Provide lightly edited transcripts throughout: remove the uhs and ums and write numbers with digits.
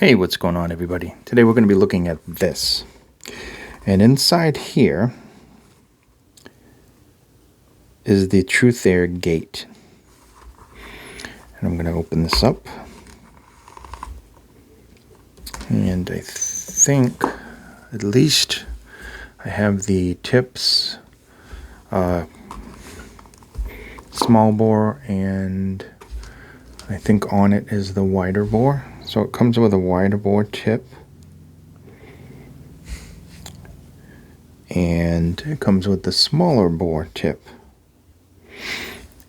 Hey, what's going on, everybody? Today we're going to be looking at this. And inside here is the Truthear Gate. And I'm going to open this up. And I think, at least, I have the tips, small bore, and I think on it is the wider bore. So it comes with a wider bore tip, and it comes with the smaller bore tip.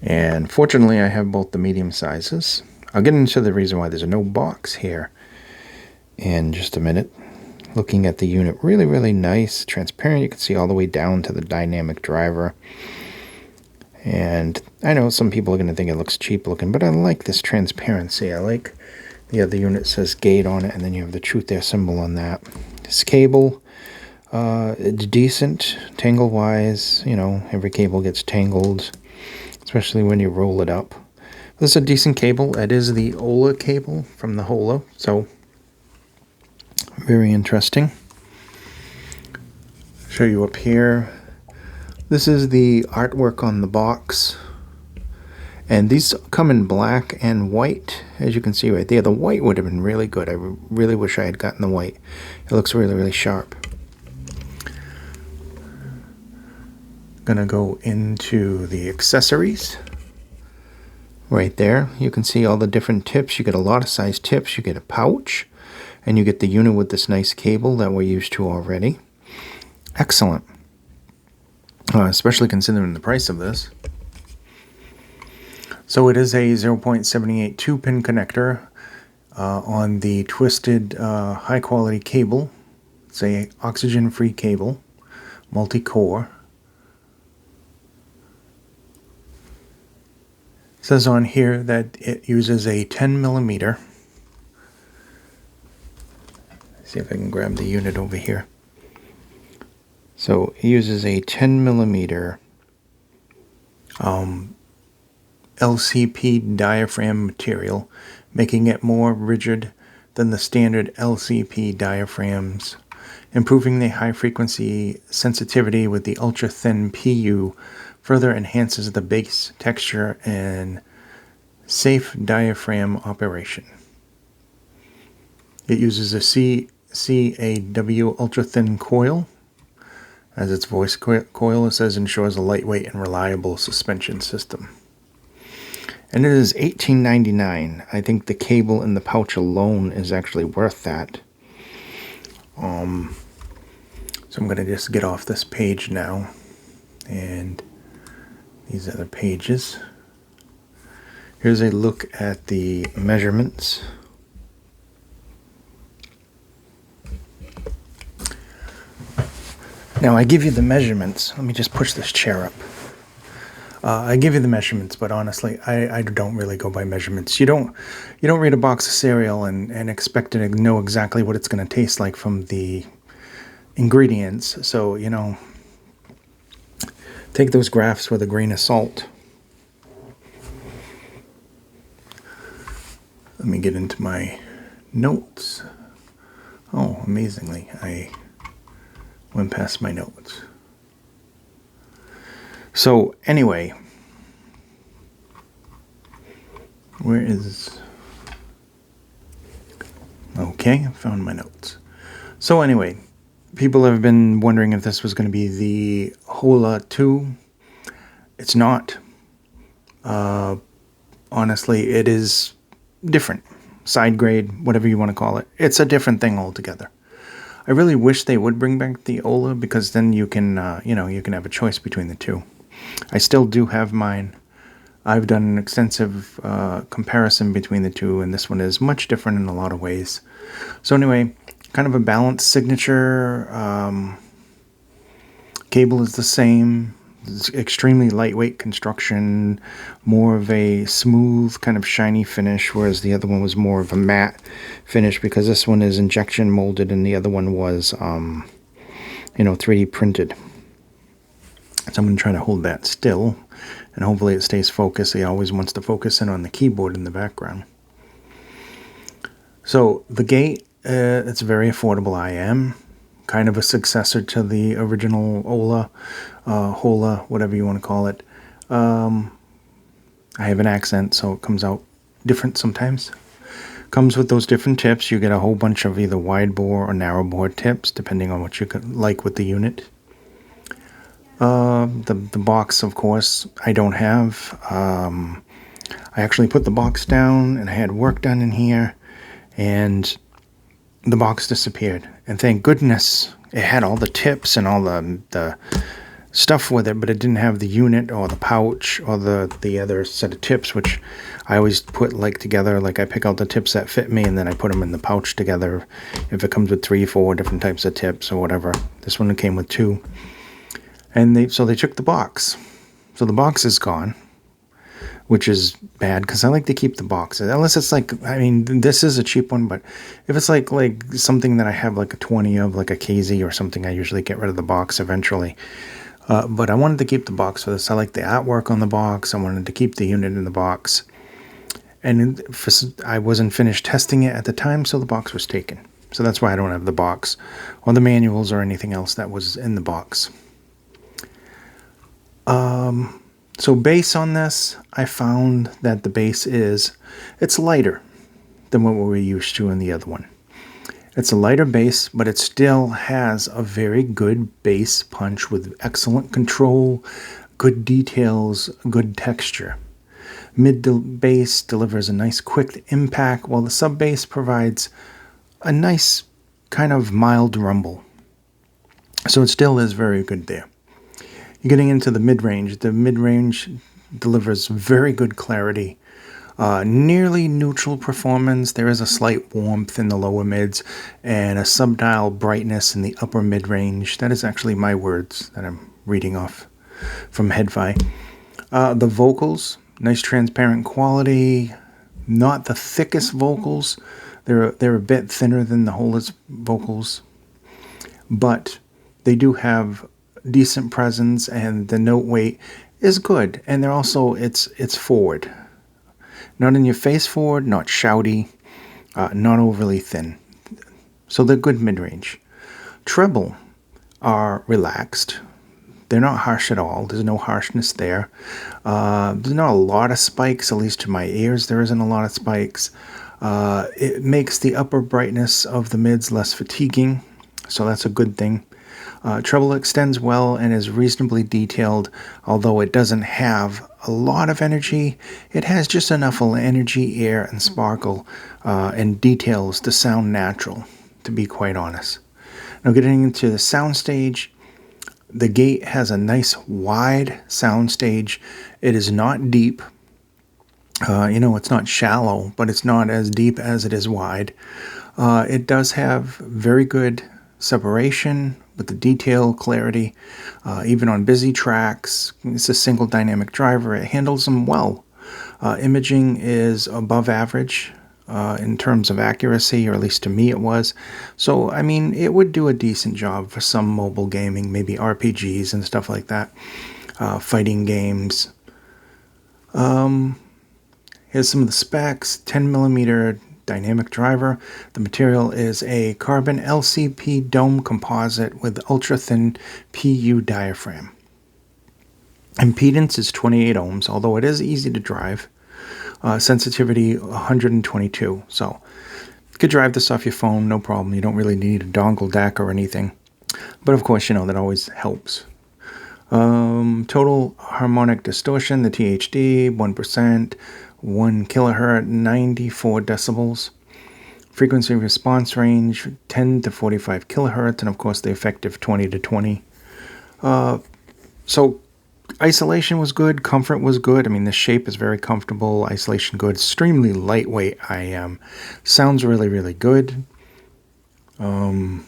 And fortunately I have both the medium sizes. I'll get into the reason why there's no box here in just a minute. Looking at the unit, really nice, transparent. You can see all the way down to the dynamic driver. And I know some people are going to think it looks cheap looking, but I like this transparency. I like the other unit says Gate on it, and then you have the Truthear symbol on that. This cable, it's decent, tangle-wise. You know, every cable gets tangled, especially when you roll it up. This is a decent cable. It is the Ola cable from the Hola, so very interesting. Show you up here. This is the artwork on the box. And these come in black and white, as you can see right there. The white would have been really good. I really wish I had gotten the white. It looks really sharp. Gonna go into the accessories. Right there, you can see all the different tips. You get a lot of size tips. You get a pouch, and you get the unit with this nice cable that we're used to already. Excellent. Especially considering the price of this. So it is a 0.78 2-pin connector on the twisted high-quality cable. It's a oxygen-free cable, multi-core. It says on here that it uses a 10 millimeter. See if I can grab the unit over here. So it uses a 10 millimeter LCP diaphragm material, making it more rigid than the standard LCP diaphragms, improving the high frequency sensitivity with the ultra thin PU, further enhances the base texture and safe diaphragm operation. It uses a CAW ultra thin coil. As its voice coil, it says, ensures a lightweight and reliable suspension system. And it is $18.99. I think the cable and the pouch alone is actually worth that. So I'm going to just get off this page now. And these other pages. Here's a look at the measurements. Now I give you the measurements. Let me just push this chair up. I give you the measurements, but honestly, I don't really go by measurements. You don't read a box of cereal and expect to know exactly what it's going to taste like from the ingredients. So, you know, take those graphs with a grain of salt. Let me get into my notes. Oh, amazingly, I went past my notes. So anyway, where is... Okay, I found my notes. So anyway, people have been wondering if this was going to be the Hola 2. It's not. Honestly, it is different. Side grade, whatever you want to call it. It's a different thing altogether. I really wish they would bring back the Ola, because then you can, you can have a choice between the two. I still do have mine. I've done an extensive comparison between the two, and this one is much different in a lot of ways. So anyway, kind of a balanced signature. Cable is the same. It's extremely lightweight construction, more of a smooth kind of shiny finish, whereas the other one was more of a matte finish, because this one is injection molded and the other one was 3D printed. So I'm going to try to hold that still, and hopefully it stays focused. He always wants to focus in on the keyboard in the background. So the Gate, it's very affordable IM, kind of a successor to the original Hola, whatever you want to call it. I have an accent, so it comes out different sometimes. Comes with those different tips. You get a whole bunch of either wide bore or narrow bore tips, depending on what you like with the unit. The box, of course, I don't have. I actually put the box down, and I had work done in here, and the box disappeared. And thank goodness it had all the tips and all the stuff with it, but it didn't have the unit or the pouch or the other set of tips, which I always put like together. Like I pick out the tips that fit me, and then I put them in the pouch together. If it comes with 3, 4 different types of tips or whatever. This one came with 2. And they took the box. So the box is gone, which is bad because I like to keep the boxes. Unless it's like, I mean, this is a cheap one, but if it's like something that I have like a 20 of, like a KZ or something, I usually get rid of the box eventually. But I wanted to keep the box for this. I like the artwork on the box. I wanted to keep the unit in the box. And I wasn't finished testing it at the time, so the box was taken. So that's why I don't have the box or the manuals or anything else that was in the box. So base on this, I found that the base it's lighter than what we were used to in the other one. It's a lighter base, but it still has a very good base punch with excellent control, good details, good texture. Mid-base delivers a nice quick impact, while the sub-base provides a nice kind of mild rumble. So it still is very good there. You're getting into the mid-range. The mid-range delivers very good clarity. Nearly neutral performance. There is a slight warmth in the lower mids and a subdial brightness in the upper mid-range. That is actually my words that I'm reading off from Headfi. The vocals, nice transparent quality. Not the thickest vocals. They're a bit thinner than the Hola's vocals, but they do have decent presence, and the note weight is good. And they're also it's forward, not in your face forward, not shouty, not overly thin. So they're good mid-range. Treble are relaxed. They're not harsh at all. There's no harshness there. There's not a lot of spikes, at least to my ears. There isn't a lot of spikes. It makes the upper brightness of the mids less fatiguing, so that's a good thing. Treble extends well and is reasonably detailed, although it doesn't have a lot of energy. It has just enough energy, air, and sparkle and details to sound natural, to be quite honest. Now getting into the soundstage, the Gate has a nice wide soundstage. It is not deep. It's not shallow, but it's not as deep as it is wide. It does have very good separation with the detail, clarity, even on busy tracks. It's a single dynamic driver. It handles them well. Imaging is above average in terms of accuracy, or at least to me it was. So, I mean, it would do a decent job for some mobile gaming, maybe RPGs and stuff like that, fighting games. Here's some of the specs. 10mm dynamic driver. The material is a carbon LCP dome composite with ultra-thin PU diaphragm. Impedance is 28 ohms, although it is easy to drive. Sensitivity 122. So you could drive this off your phone, no problem. You don't really need a dongle DAC or anything. But of course, that always helps. Total harmonic distortion, the THD, 1%. 1 kilohertz, 94 decibels. Frequency response range, 10 to 45 kilohertz, and of course the effective 20 to 20. So isolation was good, comfort was good. I mean, the shape is very comfortable, isolation good, extremely lightweight IM. Sounds really, really good. Trying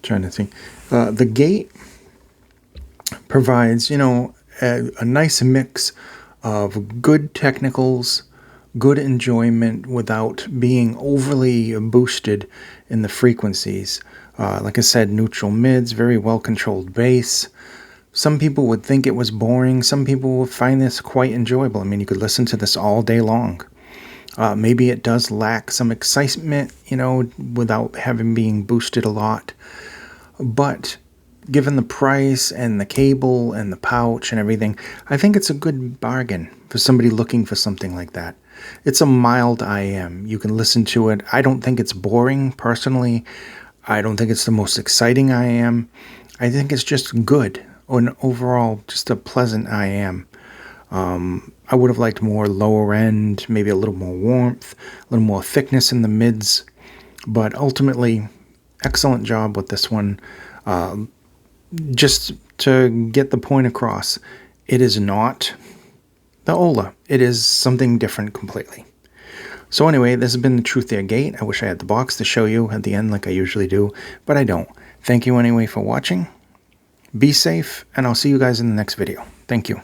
to think. The Gate provides, a nice mix of good technicals, good enjoyment without being overly boosted in the frequencies. Like I said, neutral mids, very well controlled bass. Some people would think it was boring. Some people would find this quite enjoyable. I mean, you could listen to this all day long. Maybe it does lack some excitement, without having being boosted a lot. But given the price and the cable and the pouch and everything, I think it's a good bargain for somebody looking for something like that. It's a mild IM. You can listen to it. I don't think it's boring, personally. I don't think it's the most exciting IM. I think it's just good. An overall, just a pleasant IM. I would have liked more lower end, maybe a little more warmth, a little more thickness in the mids. But ultimately, excellent job with this one. Just to get the point across, it is not the Ola. It is something different completely. So anyway, this has been the Truthear Gate. I wish I had the box to show you at the end like I usually do, but I don't. Thank you anyway for watching. Be safe, and I'll see you guys in the next video. Thank you.